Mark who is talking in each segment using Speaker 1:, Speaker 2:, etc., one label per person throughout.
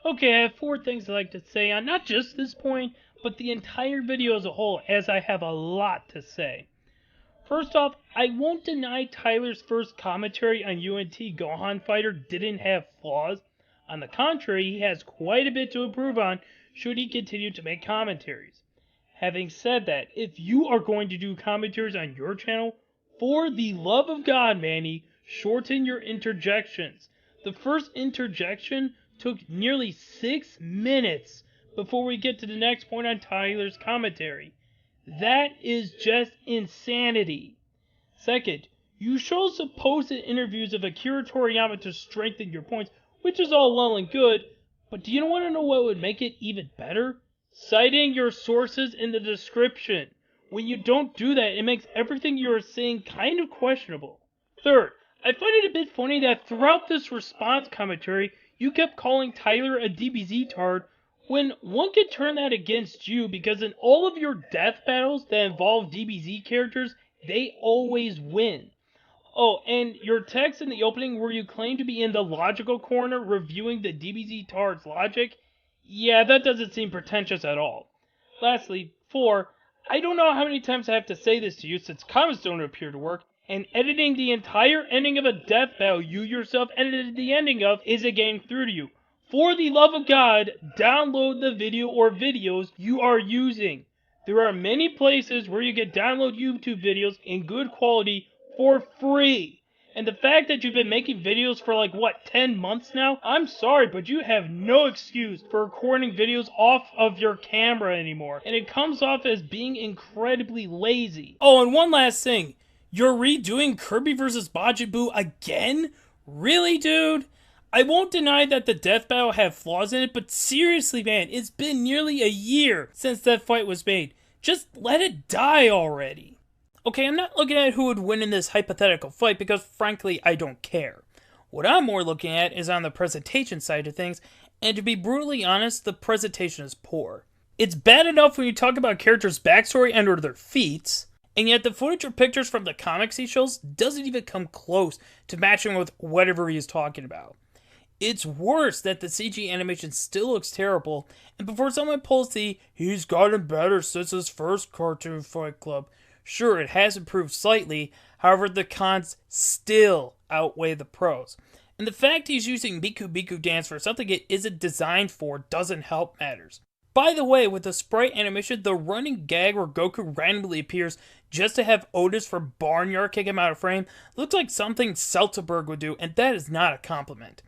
Speaker 1: Okay, I have four things I'd like to say on not just this point, but the entire video as a whole, as I have a lot to say. First off, I won't deny Tyler's first commentary on TeenGohanFighter didn't have flaws. On the contrary, he has quite a bit to improve on should he continue to make commentaries. Having said that, if you are going to do commentaries on your channel, for the love of God, Manny, shorten your interjections. The first interjection took nearly 6 minutes before we get to the next point on Tyler's commentary. That is just insanity. Second, you show supposed interviews of Akira Toriyama to strengthen your points, which is all well and good, but do you want to know what would make it even better? Citing your sources in the description. When you don't do that, it makes everything you are saying kind of questionable. Third, I find it a bit funny that throughout this response commentary, you kept calling Tyler a DBZ tard when one could turn that against you because in all of your death battles that involve DBZ characters, they always win. Oh, and your text in the opening where you claim to be in the logical corner reviewing the DBZ tard's logic, yeah, that doesn't seem pretentious at all. Lastly, 4, I don't know how many times I have to say this to you since comments don't appear to work, and editing the entire ending of a death battle you yourself edited the ending of isn't getting through to you. For the love of God, download the video or videos you are using. There are many places where you can download YouTube videos in good quality for free. And the fact that you've been making videos for 10 months now, I'm sorry, but you have no excuse for recording videos off of your camera anymore. And it comes off as being incredibly lazy. Oh, and one last thing. You're redoing Kirby vs. Majin Buu again? Really, dude? I won't deny that the death battle had flaws in it, but seriously, man, it's been nearly a year since that fight was made. Just let it die already. Okay, I'm not looking at who would win in this hypothetical fight because, frankly, I don't care. What I'm more looking at is on the presentation side of things, and to be brutally honest, the presentation is poor. It's bad enough when you talk about characters' backstory and or their feats, and yet the footage or pictures from the comics he shows doesn't even come close to matching with whatever he is talking about. It's worse that the CG animation still looks terrible, and before someone pulls the "he's gotten better since his first cartoon Fight Club," sure, it has improved slightly, however the cons still outweigh the pros. And the fact he's using Miku Miku Dance for something it isn't designed for doesn't help matters. By the way, with the sprite animation, the running gag where Goku randomly appears just to have Otis from Barnyard kick him out of frame looks like something Seltzberg would do, and that is not a compliment.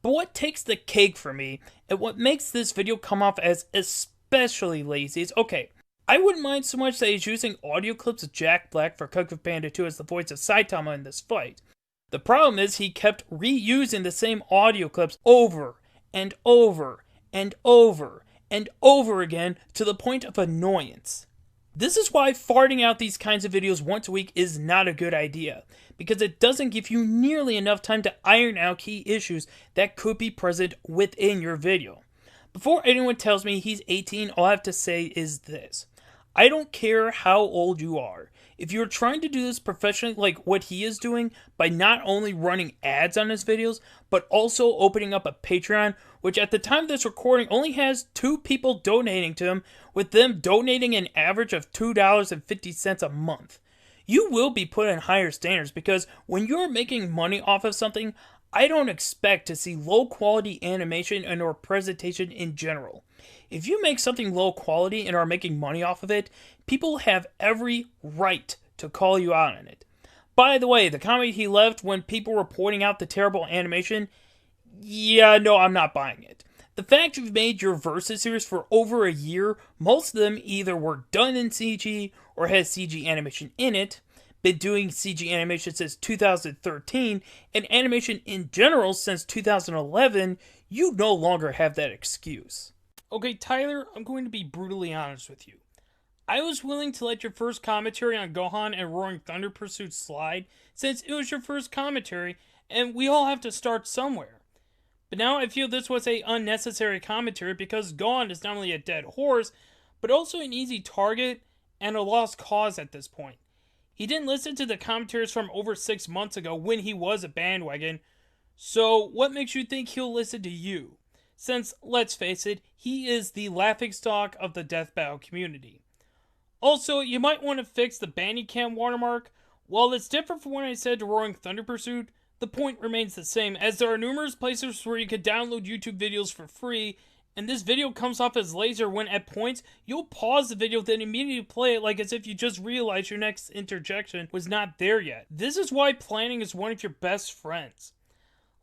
Speaker 1: But what takes the cake for me, and what makes this video come off as especially lazy is, okay, I wouldn't mind so much that he's using audio clips of Jack Black for Kung Fu Panda 2 as the voice of Saitama in this fight. The problem is he kept reusing the same audio clips over and over and over and over again to the point of annoyance. This is why farting out these kinds of videos once a week is not a good idea, because it doesn't give you nearly enough time to iron out key issues that could be present within your video. Before anyone tells me he's 18, all I have to say is this. I don't care how old you are. If you're trying to do this professionally like what he is doing by not only running ads on his videos, but also opening up a Patreon, which at the time of this recording only has 2 people donating to him, with them donating an average of $2.50 a month. You will be put in higher standards because when you're making money off of something, I don't expect to see low quality animation and or presentation in general. If you make something low quality and are making money off of it, people have every right to call you out on it. By the way, the comment he left when people were pointing out the terrible animation, yeah, no, I'm not buying it. The fact you've made your Versus series for over a year, most of them either were done in CG or has CG animation in it, been doing CG animation since 2013, and animation in general since 2011, you no longer have that excuse. Okay, Tyler, I'm going to be brutally honest with you. I was willing to let your first commentary on Gohan and Roaring Thunder Pursuit slide, since it was your first commentary, and we all have to start somewhere. But now I feel this was an unnecessary commentary because Gohan is not only a dead horse, but also an easy target and a lost cause at this point. He didn't listen to the commentaries from over 6 months ago when he was a bandwagon, so what makes you think he'll listen to you?
Speaker 2: since, let's face it, he is the laughingstock of the death battle community. Also, you might want to fix the Bandicam watermark. While it's different from what I said to Roaring Thunder Pursuit, the point remains the same, as there are numerous places where you can download YouTube videos for free, and this video comes off as laser when at points, you'll pause the video then immediately play it like as if you just realized your next interjection was not there yet. This is why planning is one of your best friends.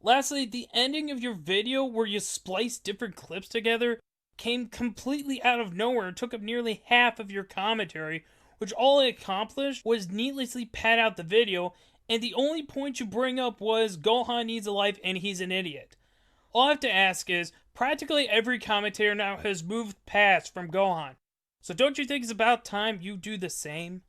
Speaker 2: Lastly, the ending of your video where you splice different clips together came completely out of nowhere and took up nearly half of your commentary, which all it accomplished was needlessly pad out the video, and the only point you bring up was Gohan needs a life and he's an idiot. All I have to ask is, practically every commentator now has moved past from Gohan, so don't you think it's about time you do the same?